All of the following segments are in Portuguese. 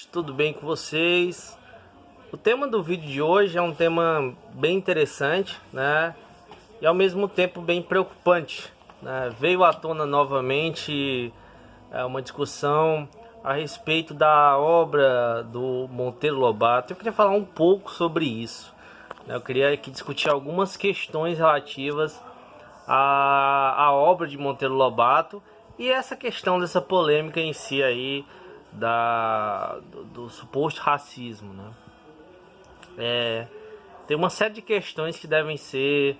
Tudo bem com vocês? O tema do vídeo de hoje é um tema bem interessante, né? E ao mesmo tempo bem preocupante, né? Veio à tona novamente uma discussão a respeito da obra do Monteiro Lobato. Eu queria falar um pouco sobre isso, né? Eu queria aqui discutir algumas questões relativas à obra de Monteiro Lobato e essa questão dessa polêmica em si aí do suposto racismo, né? Tem uma série de questões que devem ser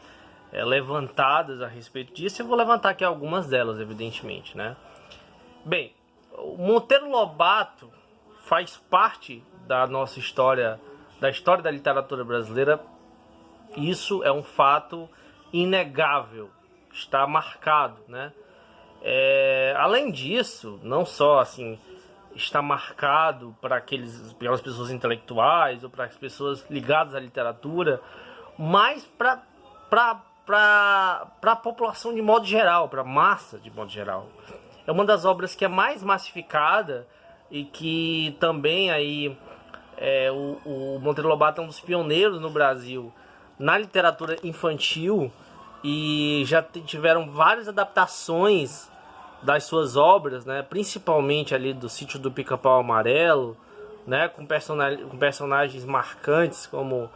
levantadas a respeito disso. Eu vou levantar aqui algumas delas, evidentemente, né? Bem, o Monteiro Lobato faz parte da nossa história, da história da literatura brasileira. Isso é um fato inegável, está marcado, né? Além disso, não só assim está marcado para aquelas pessoas intelectuais ou para as pessoas ligadas à literatura, mas para a população de modo geral, para a massa de modo geral. É uma das obras que é mais massificada e que também aí o Monteiro Lobato é um dos pioneiros no Brasil na literatura infantil e já tiveram várias adaptações das suas obras, né, principalmente ali do Sítio do Pica-Pau Amarelo, né, com personagens marcantes como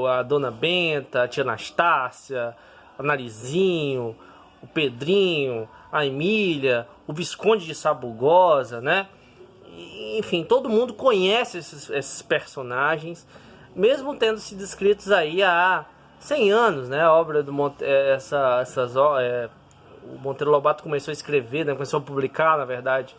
a Dona Benta, a Tia Anastácia, a Narizinho, o Pedrinho, a Emília, o Visconde de Sabugosa, né? Enfim, todo mundo conhece esses personagens, mesmo tendo sido escritos aí há 100 anos, né? A obra do o Monteiro Lobato começou a escrever, né? Começou a publicar, na verdade,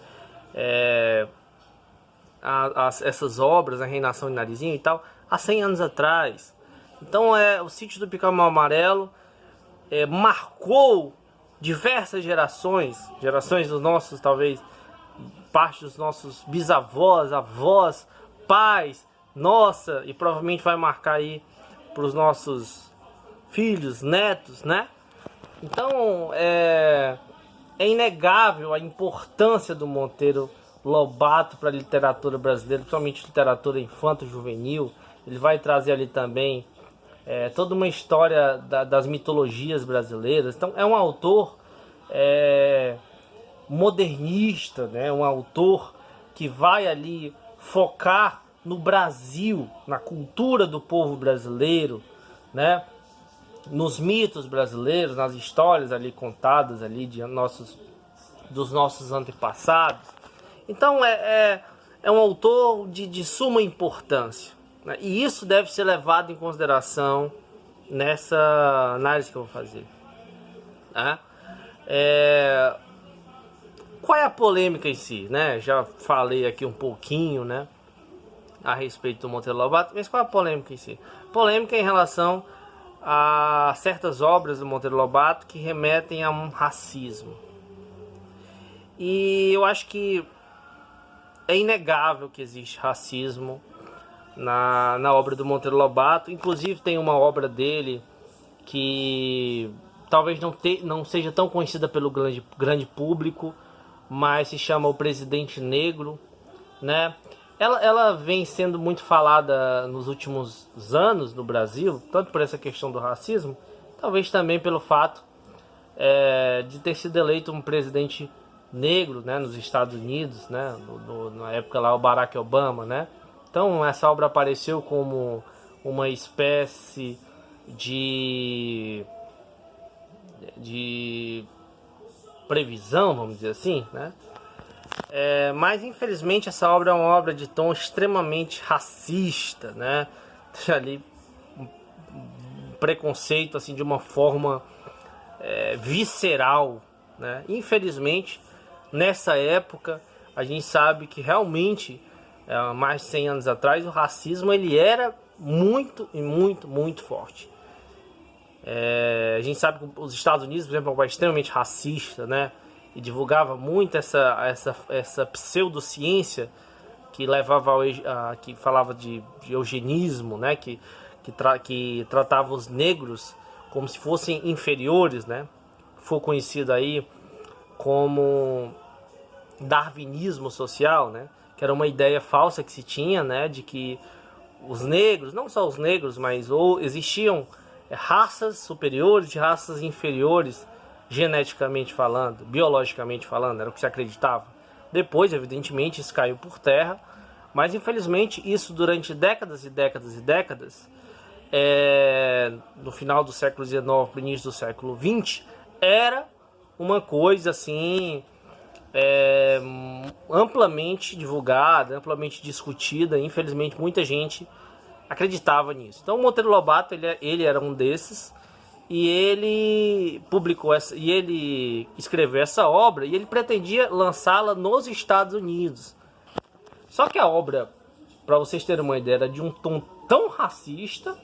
essas obras, a Reinação de Narizinho e tal, há 100 anos atrás. Então, o Sítio do Pica-Pau Amarelo marcou diversas gerações dos nossos, talvez, parte dos nossos bisavós, avós, pais, nossa, e provavelmente vai marcar aí para os nossos filhos, netos, né? Então, é inegável a importância do Monteiro Lobato para a literatura brasileira, principalmente literatura infanto-juvenil. Ele vai trazer ali também toda uma história das mitologias brasileiras. Então, é um autor modernista, né? Um autor que vai ali focar no Brasil, na cultura do povo brasileiro, né? Nos mitos brasileiros, nas histórias ali contadas ali dos nossos antepassados. Então é um autor de suma importância, né? E isso deve ser levado em consideração nessa análise que eu vou fazer, né? Qual é a polêmica em si, né? Já falei aqui um pouquinho, né, a respeito do Monteiro Lobato, mas qual é a polêmica em si? Polêmica em relação a certas obras do Monteiro Lobato que remetem a um racismo. E eu acho que é inegável que existe racismo na obra do Monteiro Lobato. Inclusive tem uma obra dele que talvez não seja tão conhecida pelo grande público, mas se chama O Presidente Negro, né? Ela vem sendo muito falada nos últimos anos no Brasil, tanto por essa questão do racismo, talvez também pelo fato de ter sido eleito um presidente negro, né, nos Estados Unidos, né, na época lá o Barack Obama, né? Então essa obra apareceu como uma espécie de previsão, vamos dizer assim, né? Mas infelizmente essa obra é uma obra de tom extremamente racista, né? Tem ali um preconceito assim de uma forma visceral, né? Infelizmente nessa época a gente sabe que realmente mais de 100 anos atrás o racismo ele era muito e muito forte. A gente sabe que os Estados Unidos, por exemplo, é um país extremamente racista, né? E divulgava muito essa pseudociência que levava que falava de eugenismo, né? Que tratava os negros como se fossem inferiores, né? Foi conhecido aí como darwinismo social, né? que era uma ideia falsa que se tinha, né, de que os negros, não só os negros, mas existiam raças superiores e raças inferiores, geneticamente falando, biologicamente falando, era o que se acreditava. Depois, evidentemente, isso caiu por terra, mas infelizmente isso durante décadas e décadas e décadas, no final do século XIX, no início do século XX, era uma coisa assim amplamente divulgada, amplamente discutida. Infelizmente muita gente acreditava nisso. Então o Monteiro Lobato ele era um desses, e ele publicou essa, e ele escreveu essa obra, e ele pretendia lançá-la nos Estados Unidos. Só que a obra, para vocês terem uma ideia, era de um tom tão racista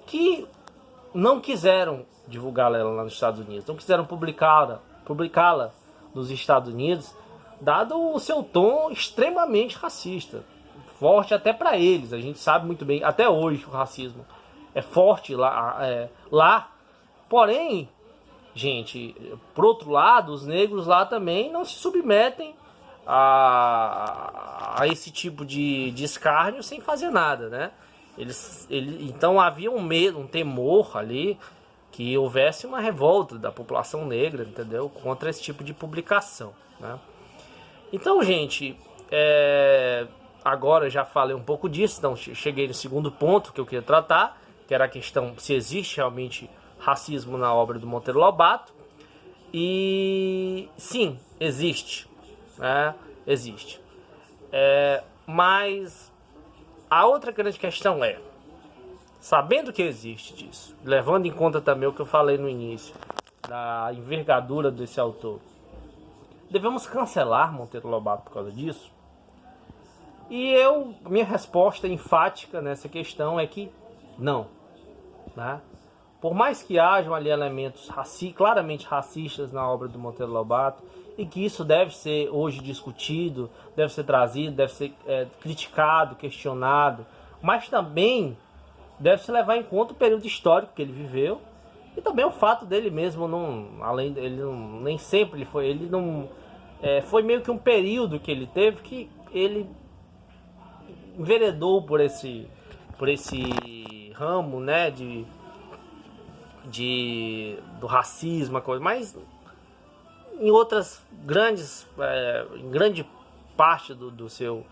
que não quiseram divulgá-la lá nos Estados Unidos, não quiseram publicá-la nos Estados Unidos, dado o seu tom extremamente racista, forte até para eles. A gente sabe muito bem, até hoje o racismo é forte lá. Porém, gente, por outro lado, os negros lá também não se submetem a esse tipo de escárnio sem fazer nada, né? Então havia um medo, um temor ali que houvesse uma revolta da população negra, entendeu? Contra esse tipo de publicação, né? Então, gente, agora eu já falei um pouco disso, então cheguei no segundo ponto que eu queria tratar, que era a questão se existe realmente racismo na obra do Monteiro Lobato. E sim, existe, né? Existe. Mas a outra grande questão sabendo que existe disso, levando em conta também o que eu falei no início, da envergadura desse autor, devemos cancelar Monteiro Lobato por causa disso? E minha resposta enfática nessa questão é que não, né? Por mais que hajam ali elementos claramente racistas na obra do Monteiro Lobato, e que isso deve ser hoje discutido, deve ser trazido, deve ser criticado, questionado, mas também deve-se levar em conta o período histórico que ele viveu, e também o fato dele mesmo nem sempre foi meio que um período que ele teve que ele enveredou por esse ramo, né, do racismo, coisa, mas em outras em grande parte do seu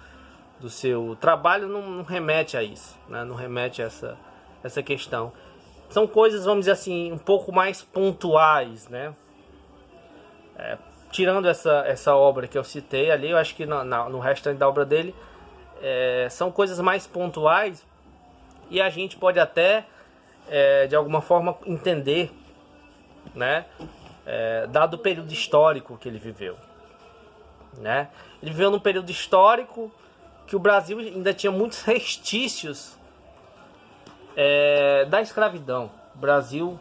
trabalho não remete a isso, né? Não remete a essa questão. São coisas, vamos dizer assim, um pouco mais pontuais, né? Tirando essa obra que eu citei ali, eu acho que no restante da obra dele são coisas mais pontuais, e a gente pode até de alguma forma entender, né? Dado o período histórico que ele viveu, né? Ele viveu num período histórico que o Brasil ainda tinha muitos restícios da escravidão. O Brasil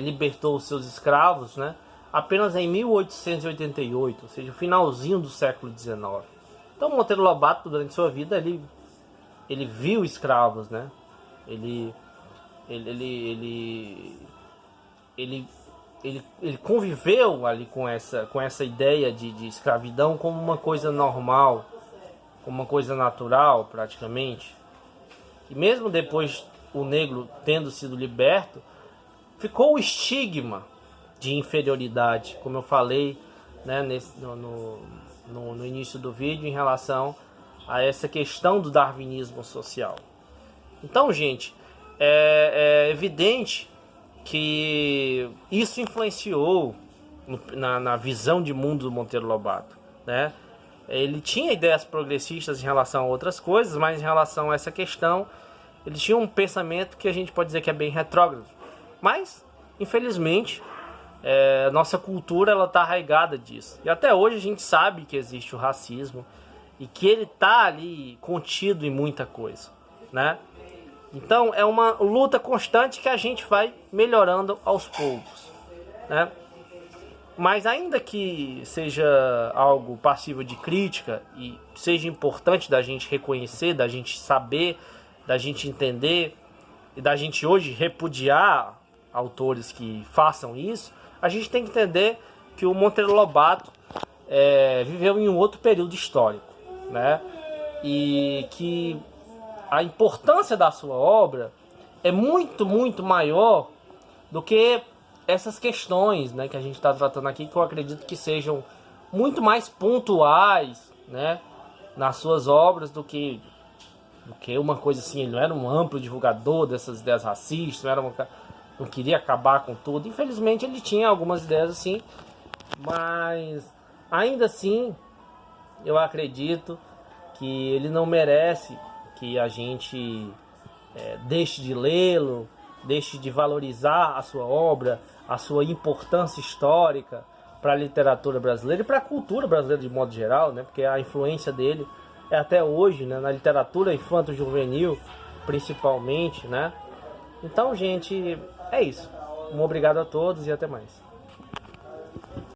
libertou os seus escravos, né, apenas em 1888, ou seja, o finalzinho do século XIX. Então Monteiro Lobato, durante sua vida, ele viu escravos, né? Ele conviveu ali com essa ideia de escravidão como uma coisa normal, como uma coisa natural, praticamente. E mesmo depois o negro tendo sido liberto, ficou o estigma de inferioridade, como eu falei, né, no início do vídeo, em relação a essa questão do darwinismo social. Então, gente, é evidente que isso influenciou na visão de mundo do Monteiro Lobato, né? Ele tinha ideias progressistas em relação a outras coisas, mas em relação a essa questão, ele tinha um pensamento que a gente pode dizer que é bem retrógrado. Mas, infelizmente, nossa cultura está arraigada disso. E até hoje a gente sabe que existe o racismo e que ele está ali contido em muita coisa, né? Então é uma luta constante que a gente vai melhorando aos poucos, né? Mas ainda que seja algo passível de crítica e seja importante da gente reconhecer, da gente saber, da gente entender e da gente hoje repudiar autores que façam isso, a gente tem que entender que o Monteiro Lobato viveu em um outro período histórico, né? E que a importância da sua obra é muito, muito maior do que essas questões, né, que a gente está tratando aqui, que eu acredito que sejam muito mais pontuais, né, nas suas obras do que uma coisa assim. Ele não era um amplo divulgador dessas ideias racistas, não queria acabar com tudo. Infelizmente ele tinha algumas ideias assim, mas ainda assim eu acredito que ele não merece que a gente deixe de lê-lo, deixe de valorizar a sua obra, a sua importância histórica para a literatura brasileira e para a cultura brasileira de modo geral, né? Porque a influência dele é até hoje, né? Na literatura infanto-juvenil, principalmente, né? Então, gente, é isso. Um obrigado a todos e até mais.